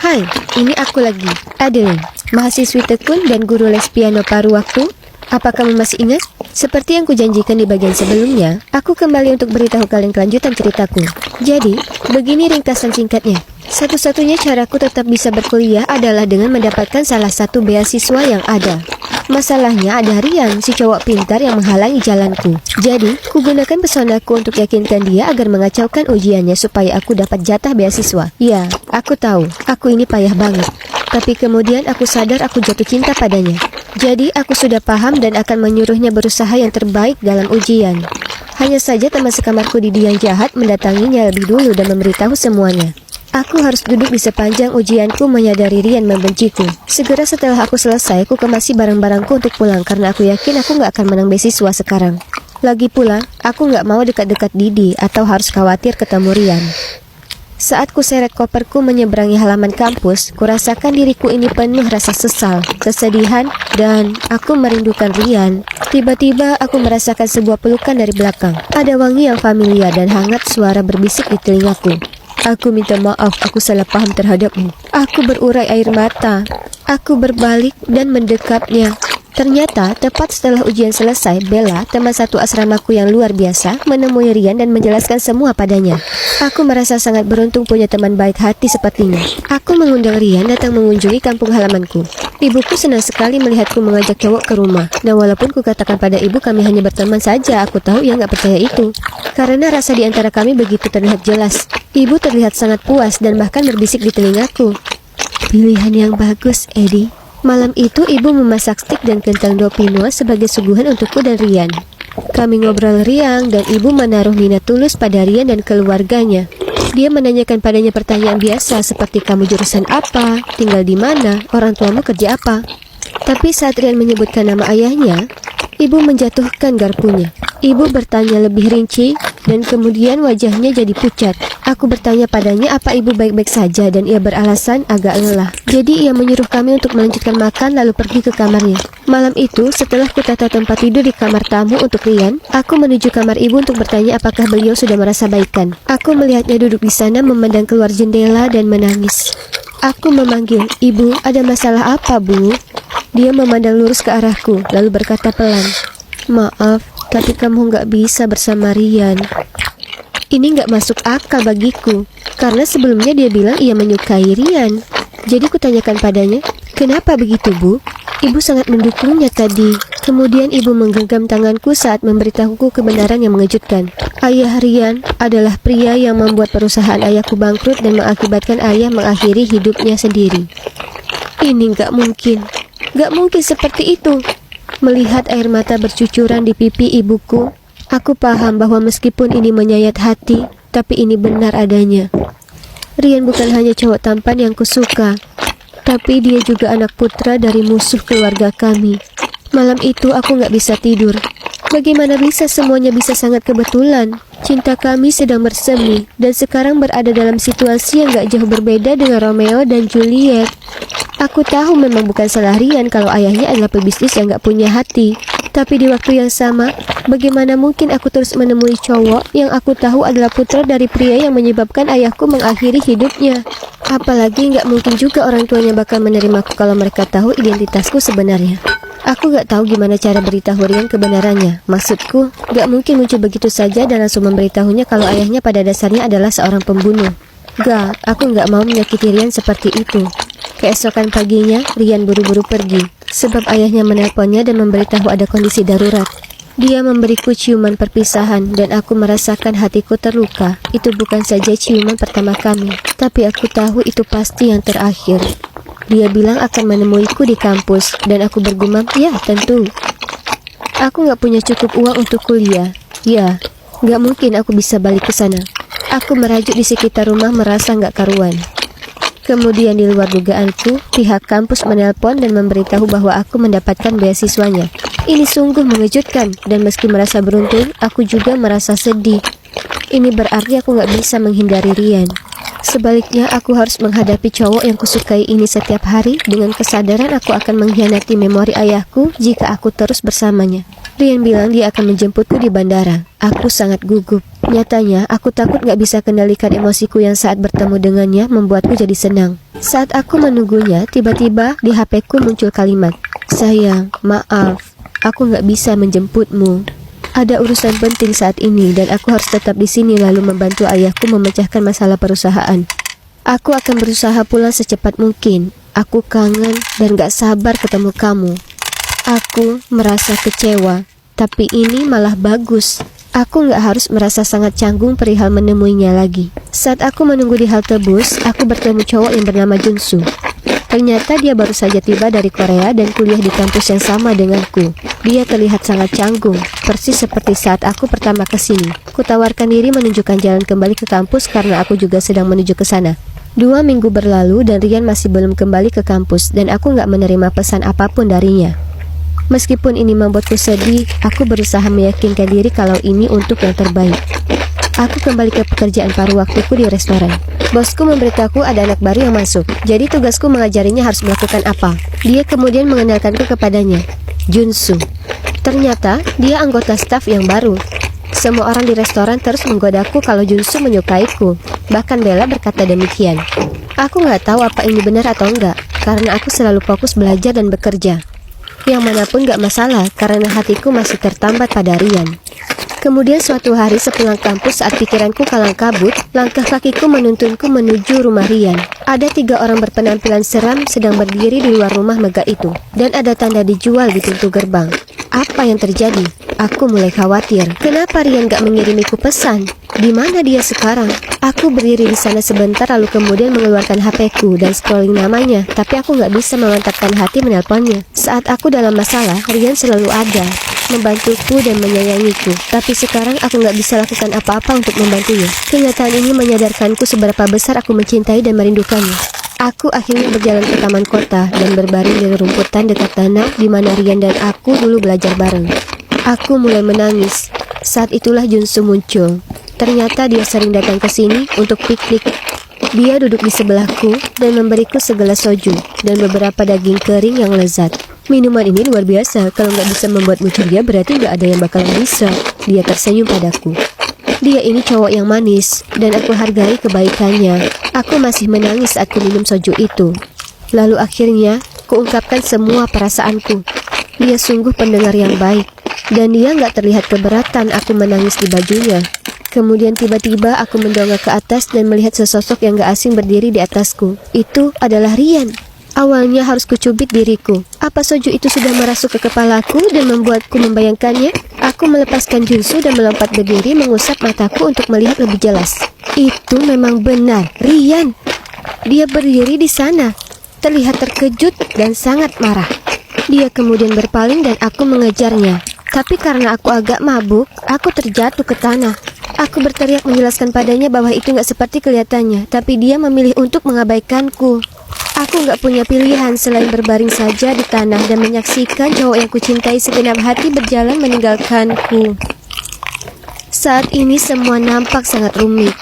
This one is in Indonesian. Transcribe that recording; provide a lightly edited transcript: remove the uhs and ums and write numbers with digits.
Hai, ini aku lagi, Adeline, mahasiswi tekun dan guru les piano paruh waktu. Apa kamu masih ingat? Seperti yang kujanjikan di bagian sebelumnya, aku kembali untuk beritahu kalian kelanjutan ceritaku. Jadi, begini ringkasan singkatnya. Satu-satunya caraku tetap bisa berkuliah adalah dengan mendapatkan salah satu beasiswa yang ada. Masalahnya ada Rian, si cowok pintar yang menghalangi jalanku. Jadi, kugunakan pesonaku untuk yakinkan dia agar mengacaukan ujiannya supaya aku dapat jatah beasiswa. Ya, aku tahu, aku ini payah banget. Tapi kemudian aku sadar aku jatuh cinta padanya. Jadi, aku sudah paham dan akan menyuruhnya berusaha yang terbaik dalam ujian. Hanya saja teman sekamarku Didi yang jahat mendatanginya lebih dulu dan memberitahu semuanya. Aku harus duduk di sepanjang ujianku menyadari Rian membenciku. Segera setelah aku selesai, aku kemasi barang-barangku untuk pulang karena aku yakin aku nggak akan menang beasiswa sekarang. Lagi pula, aku nggak mau dekat-dekat Didi atau harus khawatir ketemu Rian. Saat ku seret koperku menyeberangi halaman kampus, kurasakan diriku ini penuh rasa sesal, kesedihan, dan aku merindukan Rian. Tiba-tiba aku merasakan sebuah pelukan dari belakang. Ada wangi yang familiar dan hangat suara berbisik di telingaku. Aku minta maaf, aku salah paham terhadapmu. Aku berurai air mata. Aku berbalik dan mendekapnya. Ternyata, tepat setelah ujian selesai, Bella, teman satu asramaku yang luar biasa, menemui Rian dan menjelaskan semua padanya. Aku merasa sangat beruntung punya teman baik hati sepertinya. Aku mengundang Rian datang mengunjungi kampung halamanku. Ibuku senang sekali melihatku mengajak cowok ke rumah. Dan walaupun kukatakan pada ibu kami hanya berteman saja, aku tahu ia nggak percaya itu. Karena rasa di antara kami begitu terlihat jelas. Ibu terlihat sangat puas dan bahkan berbisik di telingaku. Pilihan yang bagus, Eddie. Malam itu ibu memasak stik dan kentang Dopino sebagai suguhan untukku dan Rian. Kami ngobrol riang dan ibu menaruh minat tulus pada Rian dan keluarganya. Dia menanyakan padanya pertanyaan biasa seperti kamu jurusan apa, tinggal di mana, orang tuamu kerja apa. Tapi saat Rian menyebutkan nama ayahnya, ibu menjatuhkan garpunya. Ibu bertanya lebih rinci dan kemudian wajahnya jadi pucat. Aku bertanya padanya apa ibu baik-baik saja dan ia beralasan agak lelah. Jadi ia menyuruh kami untuk melanjutkan makan lalu pergi ke kamarnya. Malam itu setelah kutata tempat tidur di kamar tamu untuk Rian, aku menuju kamar ibu untuk bertanya apakah beliau sudah merasa baikan. Aku melihatnya duduk di sana memandang keluar jendela dan menangis. Aku memanggil, "Ibu, ada masalah apa, Bu?" Dia memandang lurus ke arahku lalu berkata pelan, "Maaf, tapi kamu nggak bisa bersama Rian." Ini nggak masuk akal bagiku, karena sebelumnya dia bilang ia menyukai Rian. Jadi kutanyakan padanya, "Kenapa begitu, Bu?" Ibu sangat mendukungnya tadi. Kemudian ibu menggenggam tanganku saat memberitahuku kebenaran yang mengejutkan. Ayah Rian adalah pria yang membuat perusahaan ayahku bangkrut dan mengakibatkan ayah mengakhiri hidupnya sendiri. Ini nggak mungkin. Nggak mungkin seperti itu. Melihat air mata bercucuran di pipi ibuku, aku paham bahwa meskipun ini menyayat hati, tapi ini benar adanya. Rian bukan hanya cowok tampan yang kusuka, tapi dia juga anak putra dari musuh keluarga kami. Malam itu aku nggak bisa tidur. Bagaimana bisa semuanya bisa sangat kebetulan? Cinta kami sedang bersemi, dan sekarang berada dalam situasi yang gak jauh berbeda dengan Romeo dan Juliet. Aku tahu memang bukan salah Rian kalau ayahnya adalah pebisnis yang gak punya hati. Tapi di waktu yang sama, bagaimana mungkin aku terus menemui cowok yang aku tahu adalah putra dari pria yang menyebabkan ayahku mengakhiri hidupnya? Apalagi gak mungkin juga orang tuanya bakal menerimaku kalau mereka tahu identitasku sebenarnya. Aku gak tahu gimana cara beritahu Rian kebenarannya. Maksudku, gak mungkin muncul begitu saja dan langsung memberitahunya kalau ayahnya pada dasarnya adalah seorang pembunuh. Gak, aku gak mau menyakiti Rian seperti itu. Keesokan paginya, Rian buru-buru pergi, sebab ayahnya menelponnya dan memberitahu ada kondisi darurat. Dia memberiku ciuman perpisahan dan aku merasakan hatiku terluka. Itu bukan saja ciuman pertama kami, tapi aku tahu itu pasti yang terakhir. Dia bilang akan menemuiku di kampus, dan aku bergumam, ya tentu. Aku gak punya cukup uang untuk kuliah. Ya, gak mungkin aku bisa balik ke sana. Aku merajuk di sekitar rumah merasa gak karuan. Kemudian di luar dugaanku, pihak kampus menelpon dan memberitahu bahwa aku mendapatkan beasiswanya. Ini sungguh mengejutkan, dan meski merasa beruntung, aku juga merasa sedih. Ini berarti aku gak bisa menghindari Rian. Sebaliknya, aku harus menghadapi cowok yang kusukai ini setiap hari dengan kesadaran aku akan mengkhianati memori ayahku jika aku terus bersamanya. Rian bilang dia akan menjemputku di bandara. Aku sangat gugup. Nyatanya, aku takut gak bisa kendalikan emosiku yang saat bertemu dengannya membuatku jadi senang. Saat aku menunggunya, tiba-tiba di HP-ku muncul kalimat, "Sayang, maaf, aku gak bisa menjemputmu. Ada urusan penting saat ini dan aku harus tetap di sini lalu membantu ayahku memecahkan masalah perusahaan. Aku akan berusaha pulang secepat mungkin. Aku kangen dan gak sabar ketemu kamu." Aku merasa kecewa, tapi ini malah bagus. Aku gak harus merasa sangat canggung perihal menemuinya lagi. Saat aku menunggu di halte bus, aku bertemu cowok yang bernama Junsu. Ternyata dia baru saja tiba dari Korea dan kuliah di kampus yang sama denganku. Dia terlihat sangat canggung, persis seperti saat aku pertama ke sini. Kutawarkan diri menunjukkan jalan kembali ke kampus karena aku juga sedang menuju ke sana. 2 minggu berlalu dan Rian masih belum kembali ke kampus dan aku gak menerima pesan apapun darinya. Meskipun ini membuatku sedih, aku berusaha meyakinkan diri kalau ini untuk yang terbaik. Aku kembali ke pekerjaan paruh waktuku di restoran. Bosku memberitahu ada anak baru yang masuk, jadi tugasku mengajarinya harus melakukan apa. Dia kemudian mengenalkanku kepadanya, Junsu. Ternyata dia anggota staf yang baru. Semua orang di restoran terus menggodaku kalau Junsu menyukaiku. Bahkan Bella berkata demikian. Aku nggak tahu apa ini benar atau enggak, karena aku selalu fokus belajar dan bekerja. Yang manapun gak masalah, karena hatiku masih tertambat pada Rian. Kemudian suatu hari sepulang kampus saat pikiranku kalang kabut, langkah kakiku menuntunku menuju rumah Rian. Ada 3 orang berpenampilan seram sedang berdiri di luar rumah megah itu, dan ada tanda dijual di pintu gerbang. Apa yang terjadi? Aku mulai khawatir. Kenapa Rian gak mengirimiku pesan? Di mana dia sekarang? Aku berdiri di sana sebentar lalu kemudian mengeluarkan HP-ku dan scrolling namanya, tapi aku gak bisa memantapkan hati menelponnya. Saat aku dalam masalah, Rian selalu ada, membantuku dan menyayangiku. Tapi sekarang aku gak bisa lakukan apa-apa untuk membantunya. Kenyataan ini menyadarkanku seberapa besar aku mencintai dan merindukannya. Aku akhirnya berjalan ke taman kota dan berbaring di rumputan dekat danau di mana Rian dan aku dulu belajar bareng. Aku mulai menangis. Saat itulah Junsu muncul. Ternyata dia sering datang ke sini untuk piknik. Dia duduk di sebelahku dan memberiku segelas soju dan beberapa daging kering yang lezat. Minuman ini luar biasa. Kalau nggak bisa membuatmu ceria, berarti nggak ada yang bakalan bisa. Dia tersenyum padaku. Dia ini cowok yang manis dan aku hargai kebaikannya. Aku masih menangis saat minum soju itu. Lalu akhirnya kuungkapkan semua perasaanku. Dia sungguh pendengar yang baik dan dia nggak terlihat keberatan aku menangis di bajunya. Kemudian tiba-tiba aku mendongak ke atas dan melihat sesosok yang gak asing berdiri di atasku. Itu adalah Rian. Awalnya harus kucubit diriku. Apa soju itu sudah merasuk ke kepalaku dan membuatku membayangkannya? Aku melepaskan Junsu dan melompat berdiri mengusap mataku untuk melihat lebih jelas. Itu memang benar, Rian. Dia berdiri di sana, terlihat terkejut dan sangat marah. Dia kemudian berpaling dan aku mengejarnya. Tapi karena aku agak mabuk, aku terjatuh ke tanah. Aku berteriak menjelaskan padanya bahwa itu gak seperti kelihatannya, tapi dia memilih untuk mengabaikanku. Aku gak punya pilihan selain berbaring saja di tanah dan menyaksikan cowok yang kucintai segenap hati berjalan meninggalkanku. Saat ini semua nampak sangat rumit.